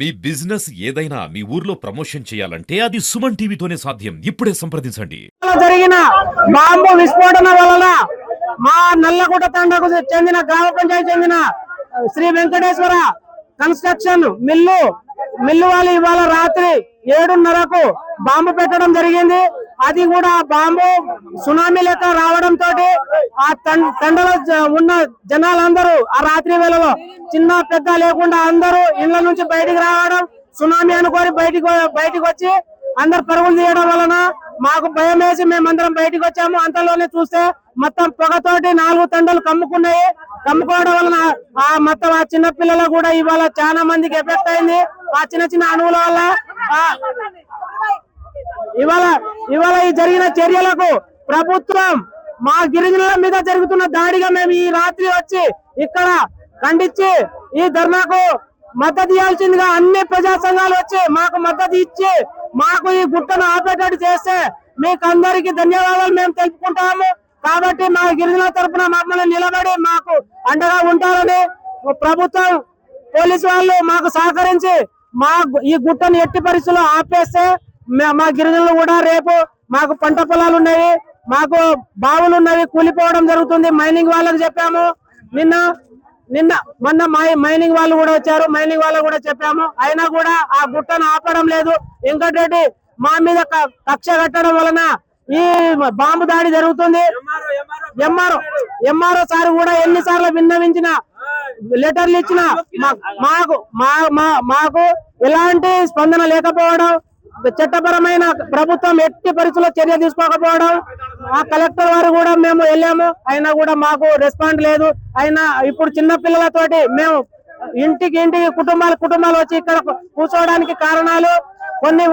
మీ business ఏదైనా మీ ఊర్లో promotion చేయాలంటే అది సుమన్ టీవీతోనే సాధ్యం. ఇప్పుడే సంప్రదించండి. జరిగిన బాంబు విస్ఫోటన వలన మా నల్లగుట్ట తండకు చెందిన గ్రామ పంచాయతీ చెందిన శ్రీ వెంకటేశ్వర కన్స్ట్రక్షన్ మిల్లు వాళ్ళు ఇవాళ రాత్రి 7:30కు బాంబు పెట్టడం జరిగింది. అది కూడా బాంబు సునామీ లెక్క రావడంతో ఆ తండలో ఉన్న జనాలందరూ ఆ రాత్రి వేళలో చిన్న పెద్ద లేకుండా అందరూ ఇళ్ల నుంచి బయటికి రావడం, సునామీ అనుకొని బయటికి వచ్చి అందరు పరుగులు తీయడం వలన మాకు భయం వేసి మేమందరం బయటికి వచ్చాము. అంతలోనే చూస్తే మొత్తం పొగతోటి 4 తండలు కమ్ముకోవడం వలన మొత్తం ఆ చిన్న పిల్లలు కూడా ఇవాళ చాలా మందికి ఎఫెక్ట్ అయింది. ఆ చిన్న అణువుల వల్ల ఇవాళ ఈ జరిగిన చర్యలకు ప్రభుత్వం మా గిరిజనుల మీద జరుగుతున్న దాడిగా మేము ఈ రాత్రి వచ్చి ఇక్కడ ఖండించి ఈ ధర్నాకు మద్దతు ఇవ్వాల్సిందిగా అన్ని ప్రజా సంఘాలు వచ్చి మాకు మద్దతు ఇచ్చి మాకు ఈ గుట్టను ఆపేటట్టు చేస్తే మీకు అందరికీ ధన్యవాదాలు మేము తెలుపుకుంటాము. కాబట్టి మా గిరిజనుల తరఫున మమ్మల్ని నిలబడి మాకు అండగా ఉంటారని ప్రభుత్వం పోలీసు వాళ్ళు మాకు సహకరించి ఈ గుట్టను ఎట్టి పరిస్థితుల్లో ఆపేస్తే మా గిరిజనులు కూడా రేపు మాకు పంట పొలాలు ఉన్నాయి, మాకు బావులు ఉన్నవి, కూలిపోవడం జరుగుతుంది. మైనింగ్ వాళ్ళకి చెప్పాము, మొన్న మైనింగ్ వాళ్ళు కూడా వచ్చారు, మైనింగ్ వాళ్ళు కూడా చెప్పాము. అయినా కూడా ఆ గుట్టను ఆపడం లేదు. వెంకటరెడ్డి మా మీద కక్ష కట్టడం వలన ఈ బాంబు దాడి జరుగుతుంది. ఎంఆర్ఓ సార్ కూడా ఎన్నిసార్లు విన్నవించిన లెటర్లు ఇచ్చిన మాకు ఎలాంటి స్పందన లేకపోవడం, చట్టపరమైన ప్రభుత్వం ఎట్టి పరిస్థితుల్లో చర్య తీసుకోకపోవడం, ఆ కలెక్టర్ వారు కూడా మేము వెళ్ళాము, అయినా కూడా మాకు రెస్పాండ్ లేదు. అయినా ఇప్పుడు చిన్న పిల్లలతోటి మేము ఇంటికి కుటుంబాలు వచ్చి ఇక్కడ కూర్చోవడానికి కారణాలు కొన్ని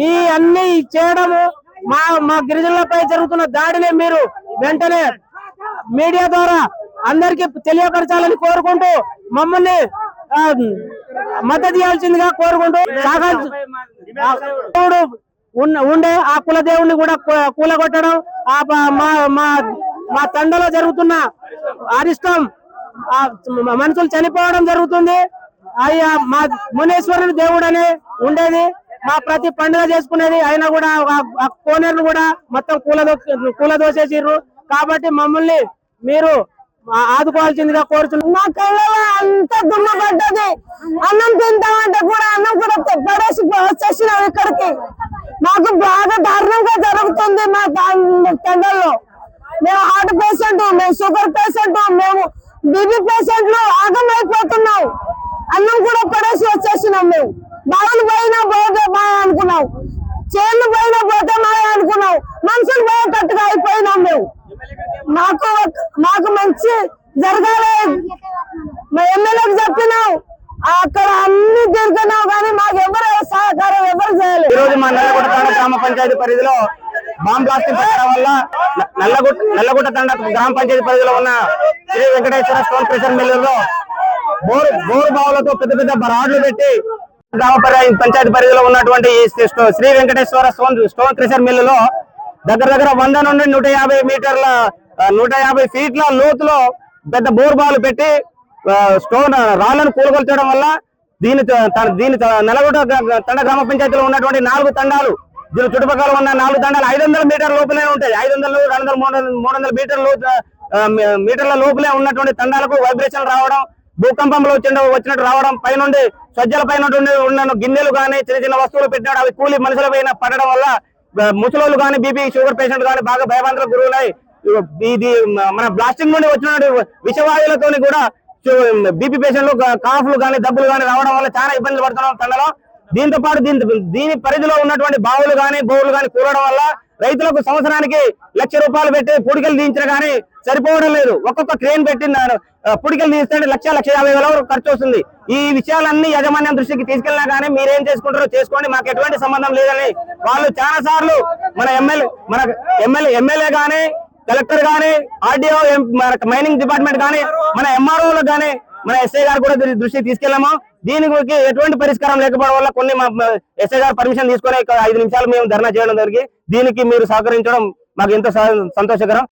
ఈ అన్ని చేయడము మా గిరిజనులపై జరుగుతున్న దాడిని మీరు వెంటనే మీడియా ద్వారా అందరికి తెలియపరచాలని కోరుకుంటూ మమ్మల్ని మద్దతు ఇవ్వాల్సిందిగా కోరుకుంటూ ఉండే ఆ కులదేవుని కూడా కూలగొట్టడం, మా తండలో జరుగుతున్న అరిష్టం, మనుషులు చనిపోవడం జరుగుతుంది. మా మునేశ్వరుని దేవుడు అనే ఉండేది, మా ప్రతి పండుగ చేసుకునేది. అయినా కూడా ఆ కోనేరును కూడా మొత్తం కూలదోసేసిర్రు. కాబట్టి మమ్మల్ని మీరు ఆదుకోవాల్సిందిగా కోరుతున్నాం. మా కళ్ళలో అంత దుమ్మ పడ్డది. అన్నం తింటామంటే కూడా అన్నం కూడా పడేసి వచ్చేసినాం ఇక్కడికి. మాకు బాగా దారుణంగా జరుగుతుంది మా తండల్లో. మేము హార్ట్ పేషెంట్, మేము షుగర్ పేషెంట్, మేము బీపీ పేషెంట్లు ఆగమైపోతున్నాం. అన్నం కూడా పడేసి వచ్చేసినాం. మేము బావులు పోయినా పోతే బాగా అనుకున్నాం, చేళ్ళు పోయినా పోతే బాగా అనుకున్నాం, మనుషులు పోయేటట్టుగా అయిపోయినాం. మేము మాకు మంచి జరగాలి మా ఎమ్మెల్యేకి చెప్పినాం, అక్కడ అన్ని తిరుగుతున్నాం, కానీ మాకు ఎవరు సహకారం ఎవరు చేయాలి. ఈ రోజు మా నల్లగుట్ట గ్రామ పంచాయతీ పరిధిలో బాంబ్ బ్లాస్టింగ్ పెట్టడం వల్ల నల్లగుట్ట తండ గ్రామ పంచాయతీ పరిధిలో ఉన్న శ్రీ వెంకటేశ్వర స్టోన్ ప్రెషర్ మిల్లులో బోరు బావులతో పెద్ద రాడ్లు పెట్టి గ్రామ పంచాయతీ పరిధిలో ఉన్నటువంటి శ్రీ వెంకటేశ్వర స్టోన్ ప్రెషర్ మిల్లులో దగ్గర 100 నుండి 150 ఫీట్ల లోతులో పెద్ద బోర్ బావులు పెట్టి రాళ్లను కూలగొల్చడం వల్ల దీని నల్లగుట్ట తండ గ్రామ పంచాయతీలో ఉన్నటువంటి 4 తండాలు, దీని చుట్టుపక్కల ఉన్న 4 తండాలు 500 మీటర్ల లోపలే ఉంటాయి. 500, 200, 300 మీటర్ల లోపలే ఉన్నటువంటి తండాలకు వైబ్రేషన్ రావడం, భూకంపంలో వచ్చినట్టు రావడం, పైనుండి సజ్జల పైన ఉన్న గిన్నెలు కానీ చిన్న వస్తువులు పెట్టినాడు, అవి కూలి మనుషుల పైన పడడం వల్ల ముసలోళ్ళు కానీ బీపీ షుగర్ పేషెంట్ కానీ బాగా భయభ్రాంతులకు గురవున్నాయి. ఇది మన బ్లాస్టింగ్ నుండి వచ్చిన విషవాయువులతో కూడా బీపీ పేషెంట్లు కాఫ్లు కానీ దబ్బులు కానీ రావడం వల్ల చాలా ఇబ్బందులు పడుతున్నాం తండలో. దీంతో పాటు దీని పరిధిలో ఉన్నటువంటి బావులు కానీ బోర్లు కానీ కూలడం వల్ల రైతులకు సంవత్సరానికి 1,00,000 రూపాయలు పెట్టి పుడికలు తీయించినా కానీ సరిపోవడం లేదు. ఒక్కొక్క ట్రైన్ పెట్టి పుడికలు తీస్తే 1,50,000 ఖర్చు వస్తుంది. ఈ విషయాలన్నీ యాజమాన్యం దృష్టికి తీసుకెళ్ళినా కానీ మీరేం చేసుకుంటారో చేసుకోండి, మాకు ఎటువంటి సంబంధం లేదని వాళ్ళు చాలా సార్లు మన ఎమ్మెల్యే కానీ, కలెక్టర్ కానీ, ఆర్డీఓ, మైనింగ్ డిపార్ట్మెంట్ కానీ, మన ఎంఆర్ఓలు కానీ, మన ఎస్ఐ గారు కూడా దృష్టికి తీసుకెళ్ళాము. దీనికి ఎటువంటి పరిష్కారం లేకపోవడం వల్ల కొన్ని ఎస్ఐ గారు పర్మిషన్ తీసుకొని 5 నిమిషాలు మేము ధర్నా చేయడం జరిగింది. దీనికి మీరు సహకరించడం మాకు ఎంతో సంతోషకరం.